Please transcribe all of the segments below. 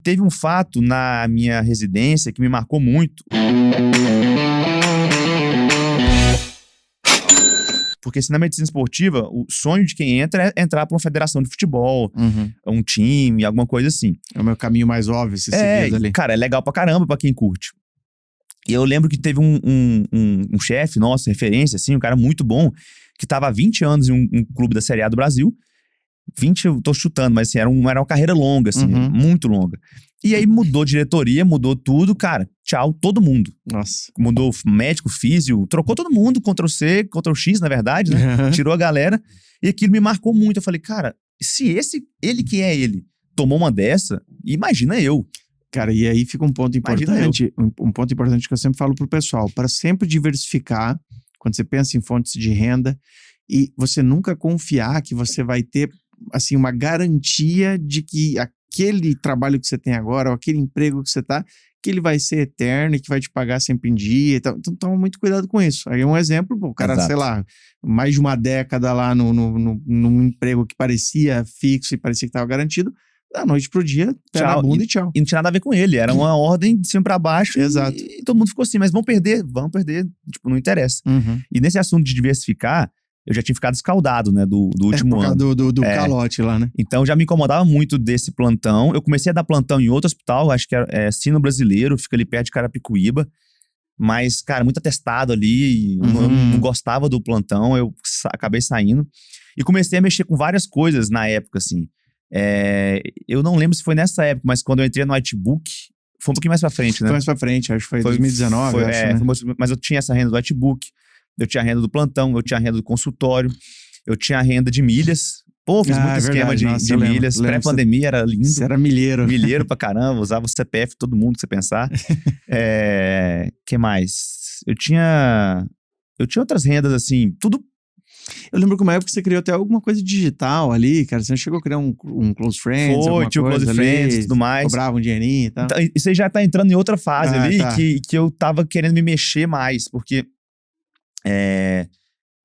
teve um fato na minha residência que me marcou muito. Porque se na medicina esportiva, o sonho de quem entra é entrar para uma federação de futebol, um time, alguma coisa assim. É o meu caminho mais óbvio, se seguir ali. Cara, é legal pra caramba pra quem curte. E eu lembro que teve um chefe nosso, referência, assim, um cara muito bom, que tava há 20 anos em um clube da Série A do Brasil. 20, eu tô chutando, mas assim, era uma carreira longa, assim, muito longa. E aí mudou diretoria, mudou tudo, cara, tchau, todo mundo. Nossa. Mudou médico, físio, trocou todo mundo, Ctrl+C, Ctrl+X, na verdade, né? Tirou a galera. E aquilo me marcou muito. Eu falei, cara, se ele que é ele tomou uma dessa, imagina eu. Cara, e aí fica um ponto importante, um ponto importante que eu sempre falo pro pessoal, para sempre diversificar, quando você pensa em fontes de renda, e você nunca confiar que você vai ter, assim, uma garantia de que aquele trabalho que você tem agora, ou aquele emprego que você tá, que ele vai ser eterno e que vai te pagar sempre em dia e tal. Então toma muito cuidado com isso. Aí um exemplo, o cara, Exato. sei lá, mais de uma década lá num emprego que parecia fixo e parecia que estava garantido, da noite pro dia, pé na bunda e tchau. E não tinha nada a ver com ele, era uma ordem de cima pra baixo. Exato. E todo mundo ficou assim, mas vão perder, tipo, não interessa. E nesse assunto de diversificar, eu já tinha ficado escaldado, né, do último ano. Do calote lá, né? Então já me incomodava muito desse plantão. Eu comecei a dar plantão em outro hospital, acho que é Sino Brasileiro, fica ali perto de Carapicuíba. Mas, cara, muito atestado ali, eu não gostava do plantão, eu acabei saindo. E comecei a mexer com várias coisas na época, assim. Eu não lembro se foi nessa época, mas quando eu entrei no Whitebook, foi um pouquinho mais pra frente, né? Foi mais pra frente, acho que foi 2019, acho, né? Mas eu tinha essa renda do Whitebook, eu tinha a renda do plantão, eu tinha a renda do consultório, eu tinha a renda de milhas. Pô, fiz muito esquema de milhas. Pré-pandemia era lindo. Você era milheiro. Milheiro pra caramba, usava o CPF todo mundo que você pensar. Que mais? Eu tinha outras rendas, assim, tudo. Eu lembro que uma época você criou até alguma coisa digital ali, cara. Você chegou a criar um Close Friends, tinha o Close Friends e tudo mais. Cobrava um dinheirinho e tal. Então, isso aí já tá entrando em outra fase ali, tá. que eu tava querendo me mexer mais, porque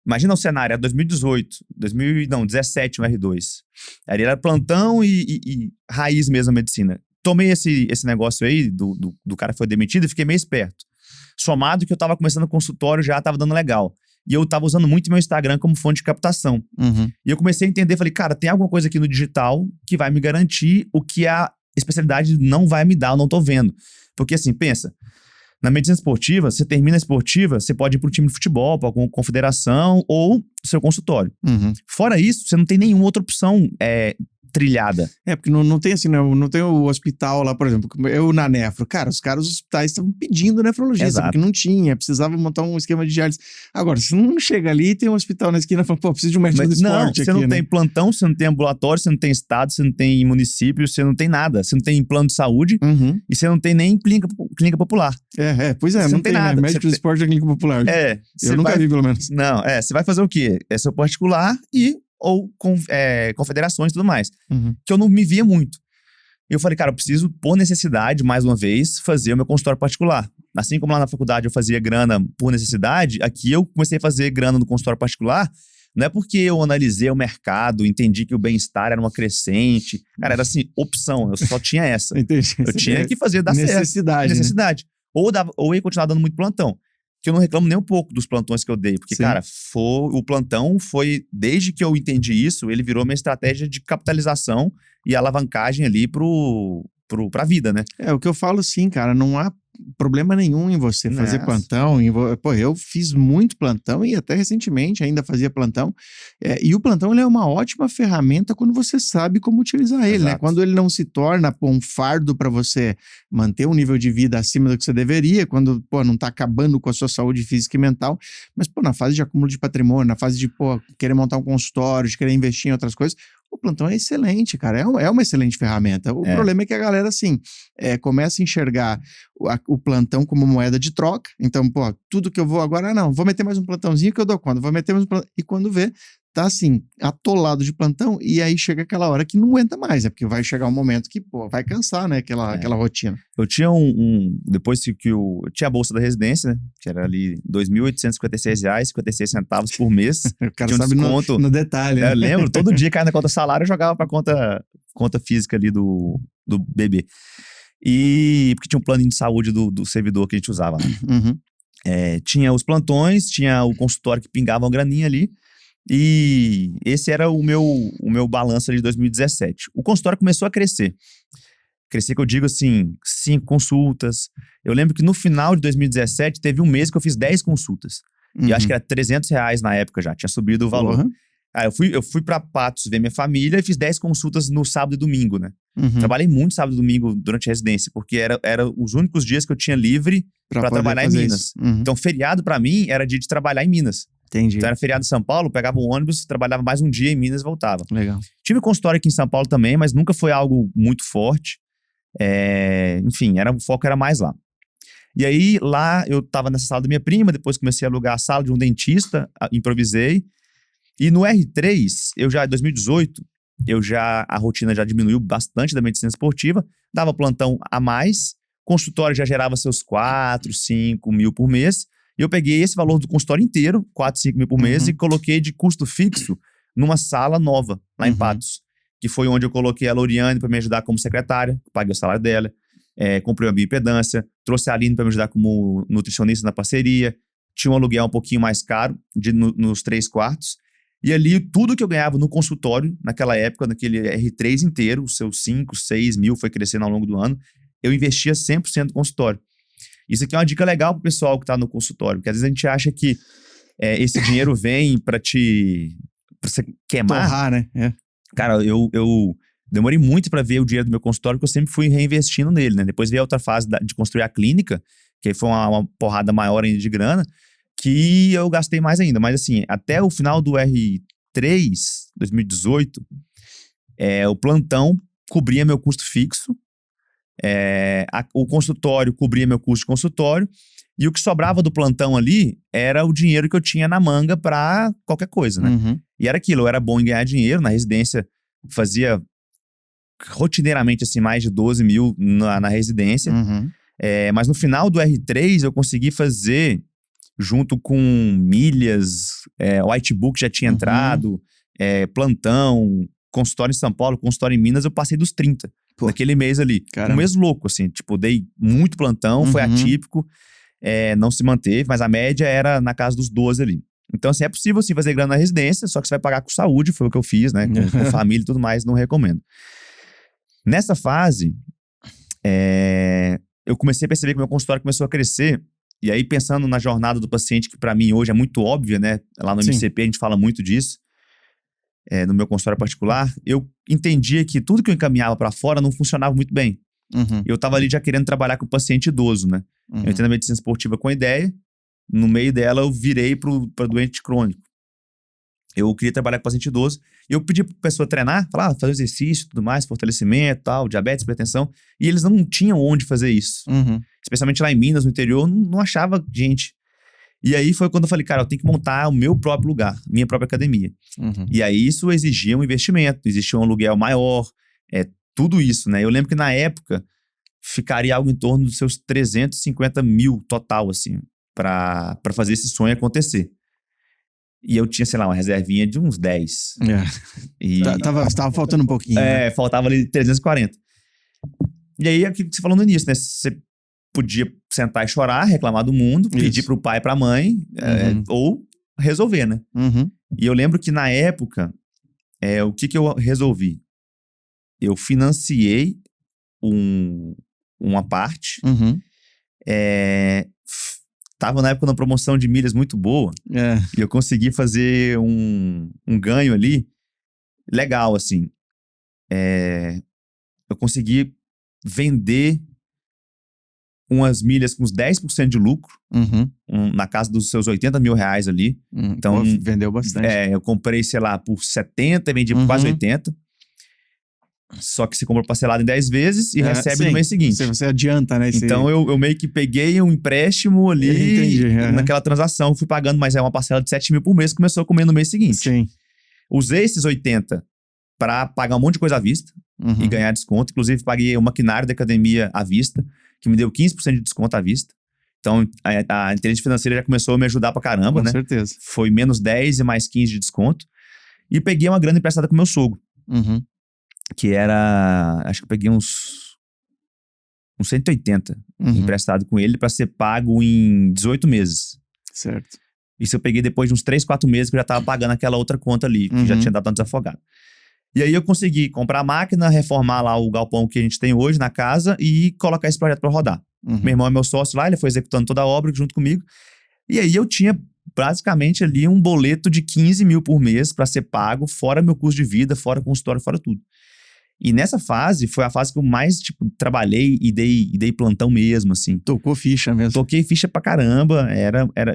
imagina o cenário, era 2018, 2017 no R2. Aí era plantão e raiz mesmo a medicina. Tomei esse negócio aí, do cara que foi demitido, e fiquei meio esperto. Somado que eu tava começando o consultório, já tava dando legal. E eu tava usando muito meu Instagram como fonte de captação. E eu comecei a entender, falei, cara, tem alguma coisa aqui no digital que vai me garantir o que a especialidade não vai me dar, eu não tô vendo. Porque assim, pensa, na medicina esportiva, você termina a esportiva, você pode ir para um time de futebol, para alguma confederação ou seu consultório. Fora isso, você não tem nenhuma outra opção trilhada. Porque não tem assim, não tem o hospital lá, por exemplo, eu na nefro. Cara, os hospitais estavam pedindo nefrologista, porque não tinha, precisava montar um esquema de diálise. Agora, você não chega ali e tem um hospital na esquina e fala, pô, preciso de um médico do esporte aqui, você não tem plantão, você não tem ambulatório, você não tem estado, você não tem município, você não tem nada. Você não tem plano de saúde e você não tem nem clínica popular. Pois é, não tem nada. Médico do esporte é clínica popular. Eu nunca vi, pelo menos. Não, você vai fazer o quê? É seu particular ou confederações e tudo mais. Que eu não me via muito. E eu falei, cara, eu preciso, por necessidade, mais uma vez, fazer o meu consultório particular. Assim como lá na faculdade eu fazia grana por necessidade, aqui eu comecei a fazer grana no consultório particular, não é porque eu analisei o mercado, entendi que o bem-estar era uma crescente. Cara, era assim, opção, eu só tinha essa. Entendi. Eu tinha que fazer dar necessidade, certo. Necessidade. Né? Ou ia continuar dando muito plantão. Que eu não reclamo nem um pouco dos plantões que eu dei. Porque, cara, o plantão foi, desde que eu entendi isso, ele virou minha estratégia de capitalização e alavancagem ali pra vida, né? O que eu falo sim, cara, não há problema nenhum em você fazer plantão. Pô, eu fiz muito plantão e até recentemente ainda fazia plantão. E o plantão ele é uma ótima ferramenta quando você sabe como utilizar ele, né? Quando ele não se torna um fardo para você manter um nível de vida acima do que você deveria, quando, pô, não tá acabando com a sua saúde física e mental, mas, pô, na fase de acúmulo de patrimônio, na fase de, pô, querer montar um consultório, de querer investir em outras coisas, o plantão é excelente, cara. É uma excelente ferramenta. O problema é que a galera, assim, começa a enxergar o plantão como moeda de troca. Então, pô, tudo que eu vou agora, vou meter mais um plantãozinho que eu dou conta, vou meter mais um plantão. E quando vê, tá assim, atolado de plantão, e aí chega aquela hora que não aguenta mais, porque vai chegar um momento que, pô, vai cansar, né, aquela rotina. Eu tinha depois que eu tinha a bolsa da residência, né, que era ali R$ 2.856,56 por mês. O cara tinha sabe desconto, no detalhe, né? Eu lembro, todo dia caia na conta salário, eu jogava pra conta física ali do bebê. E porque tinha um plano de saúde do servidor que a gente usava lá. Uhum. Tinha os plantões, tinha o consultório que pingava uma graninha ali. E esse era o meu balanço ali de 2017. O consultório começou a crescer. Crescer que eu digo assim, 5 consultas. Eu lembro que no final de 2017 teve um mês que eu fiz 10 consultas. E eu acho que era R$300 na época já, tinha subido o valor. Porra. Eu fui pra Patos ver minha família e fiz 10 consultas no sábado e domingo, né? Uhum. Trabalhei muito sábado e domingo durante a residência, porque era os únicos dias que eu tinha livre pra trabalhar em Minas. Uhum. Então, feriado pra mim era dia de trabalhar em Minas. Entendi. Então, era feriado em São Paulo, pegava o ônibus, trabalhava mais um dia em Minas e voltava. Legal. Tive consultório aqui em São Paulo também, mas nunca foi algo muito forte. Enfim, o foco era mais lá. E aí, lá, eu tava nessa sala da minha prima, depois comecei a alugar a sala de um dentista, improvisei. E no R3, em 2018, a rotina já diminuiu bastante da medicina esportiva, dava plantão a mais, consultório já gerava seus 4, 5 mil por mês, e eu peguei esse valor do consultório inteiro, 4, 5 mil por mês, e coloquei de custo fixo numa sala nova, lá em Patos, que foi onde eu coloquei a Loriane para me ajudar como secretária, paguei o salário dela, comprei uma bioimpedância, trouxe a Aline para me ajudar como nutricionista na parceria, tinha um aluguel um pouquinho mais caro, nos 3 quartos, e ali tudo que eu ganhava no consultório, naquela época, naquele R3 inteiro, os seus 5, 6 mil foi crescendo ao longo do ano, eu investia 100% no consultório. Isso aqui é uma dica legal pro pessoal que tá no consultório, porque às vezes a gente acha que esse dinheiro vem pra você queimar. Torrar, né? Cara, eu demorei muito pra ver o dinheiro do meu consultório, porque eu sempre fui reinvestindo nele, né? Depois veio a outra fase de construir a clínica, que aí foi uma porrada maior ainda de grana, que eu gastei mais ainda. Mas assim, até o final do R3, 2018, o plantão cobria meu custo fixo, o consultório cobria meu custo de consultório, e o que sobrava do plantão ali era o dinheiro que eu tinha na manga pra qualquer coisa, né? Uhum. E era aquilo, eu era bom em ganhar dinheiro, na residência fazia rotineiramente assim, mais de 12 mil na residência, Uhum. mas no final do R3 eu consegui fazer, junto com milhas, whitebook já tinha entrado, plantão, consultório em São Paulo, consultório em Minas, eu passei dos 30 naquele mês ali. Caramba. Um mês louco, assim, tipo, dei muito plantão, foi atípico, não se manteve, mas a média era na casa dos 12 ali. Então, assim, é possível sim fazer grana na residência, só que você vai pagar com saúde, foi o que eu fiz, né, com família e tudo mais, não recomendo. Nessa fase, eu comecei a perceber que meu consultório começou a crescer. E aí, pensando na jornada do paciente, que pra mim hoje é muito óbvia, né? Lá no MCP a gente fala muito disso, no meu consultório particular, eu entendia que tudo que eu encaminhava pra fora não funcionava muito bem. Eu tava ali já querendo trabalhar com o paciente idoso, né? Eu entrei na medicina esportiva com a ideia, no meio dela eu virei pra doente crônico. Eu queria trabalhar com paciente idoso, e eu pedi pra pessoa treinar, falar, fazer exercício, tudo mais, fortalecimento, tal, diabetes, hipertensão, e eles não tinham onde fazer isso. Especialmente lá em Minas, no interior, não achava gente. E aí foi quando eu falei, cara, eu tenho que montar o meu próprio lugar, minha própria academia. E aí isso exigia um investimento, existia um aluguel maior, tudo isso, né? Eu lembro que na época ficaria algo em torno dos seus 350 mil total, assim, pra fazer esse sonho acontecer. E eu tinha, sei lá, uma reservinha de uns 10. E Tava faltando um pouquinho. Né? Faltava ali 340. E aí, aquilo que você falou no início, né? Você podia sentar e chorar, reclamar do mundo, pedir pro pai e pra mãe, ou resolver, né? E eu lembro que na época, o que eu resolvi? Eu financiei uma parte, tava na época numa promoção de milhas muito boa, e eu consegui fazer um ganho ali legal, assim. Eu consegui vender umas milhas com uns 10% de lucro, na casa dos seus 80 mil reais ali. Então, vendeu bastante. Eu comprei, sei lá, por 70 e vendi por quase 80. Só que você compra parcelado em 10 vezes e recebe no mês seguinte. Você adianta, né? Então, eu meio que peguei um empréstimo ali naquela transação, fui pagando, mas uma parcela de 7 mil por mês, começou a comer no mês seguinte. Sim. Usei esses 80 para pagar um monte de coisa à vista e ganhar desconto. Inclusive, paguei o maquinário da academia à vista, que me deu 15% de desconto à vista. Então, a inteligência financeira já começou a me ajudar pra caramba, né? Com certeza. Foi menos 10 e mais 15 de desconto. E peguei uma grana emprestada com meu sogro. Que era... Acho que eu peguei uns uns 180 emprestado com ele pra ser pago em 18 meses. Certo. Isso eu peguei depois de uns 3, 4 meses que eu já tava pagando aquela outra conta ali, que já tinha dado tanto desafogado. E aí eu consegui comprar a máquina, reformar lá o galpão que a gente tem hoje na casa e colocar esse projeto pra rodar. Meu irmão é meu sócio lá, ele foi executando toda a obra junto comigo. E aí eu tinha basicamente ali um boleto de 15 mil por mês pra ser pago, fora meu custo de vida, fora consultório, fora tudo. E nessa fase, foi a fase que eu mais, tipo, trabalhei e dei plantão mesmo, assim. Tocou ficha mesmo. Toquei ficha pra caramba,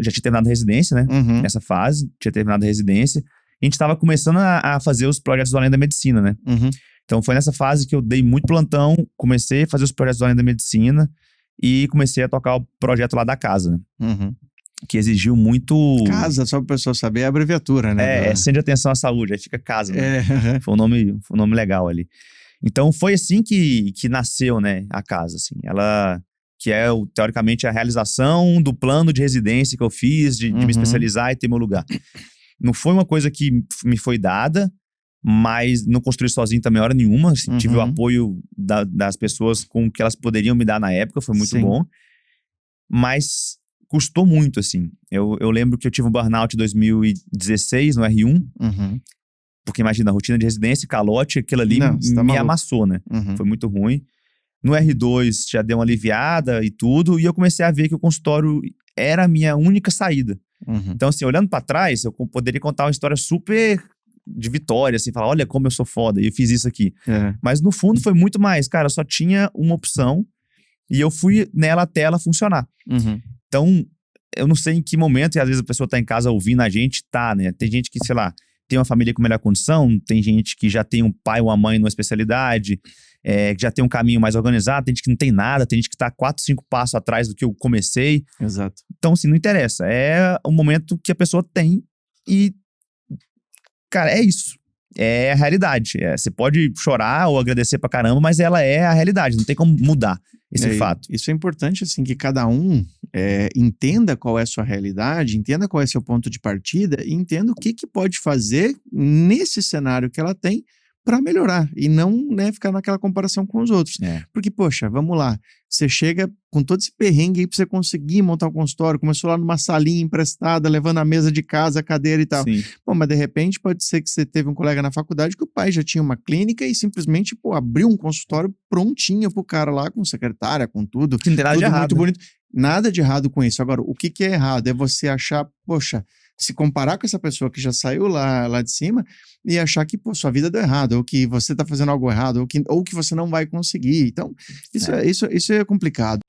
já tinha terminado a residência, né? Nessa fase, tinha terminado a residência. A gente tava começando a fazer os projetos do Além da Medicina, né? Então foi nessa fase que eu dei muito plantão, comecei a fazer os projetos do Além da Medicina e comecei a tocar o projeto lá da casa, né? Que exigiu muito... Casa, só para o pessoal saber, é a abreviatura, né? É Centro de Atenção à Saúde, aí fica casa, né? Foi um nome legal ali. Então foi assim que nasceu, né, a casa, assim. Ela, que é, teoricamente, a realização do plano de residência que eu fiz, de me especializar e ter meu lugar. Não foi uma coisa que me foi dada, mas não construí sozinho também hora nenhuma. Assim, tive o apoio das pessoas com o que elas poderiam me dar na época, foi muito bom. Mas custou muito, assim. Eu lembro que eu tive um burnout em 2016, no R1. Porque imagina, a rotina de residência, calote, aquilo ali me amassou, né? Foi muito ruim. No R2 já deu uma aliviada e tudo, e eu comecei a ver que o consultório era a minha única saída. Então, assim, olhando pra trás, eu poderia contar uma história super de vitória, assim, falar, olha como eu sou foda, e eu fiz isso aqui. Mas no fundo foi muito mais, cara, eu só tinha uma opção e eu fui nela até ela funcionar. Então, eu não sei em que momento, e às vezes a pessoa tá em casa ouvindo a gente, né? Tem gente que, sei lá, tem uma família com melhor condição, tem gente que já tem um pai ou uma mãe numa especialidade, que já tem um caminho mais organizado, tem gente que não tem nada, tem gente que tá 4, 5 passos atrás do que eu comecei. Exato. Então, assim, não interessa. É o momento que a pessoa tem e, cara, é isso. É a realidade. Você pode chorar ou agradecer pra caramba, mas ela é a realidade, não tem como mudar esse fato. Isso é importante, assim, que cada um entenda qual é a sua realidade, entenda qual é o seu ponto de partida e entenda o que pode fazer nesse cenário que ela tem para melhorar e não, né, ficar naquela comparação com os outros. Porque, poxa, vamos lá, você chega com todo esse perrengue aí pra você conseguir montar um consultório, começou lá numa salinha emprestada, levando a mesa de casa, a cadeira e tal. Bom, mas de repente pode ser que você teve um colega na faculdade que o pai já tinha uma clínica e simplesmente, abriu um consultório prontinho pro cara lá, com secretária, com tudo. Que não tem nada de errado. Muito bonito. Nada de errado com isso. Agora, o que é errado é você achar, poxa, se comparar com essa pessoa que já saiu lá de cima e achar que, sua vida deu errado, ou que você tá fazendo algo errado, ou que você não vai conseguir. Então, isso é complicado.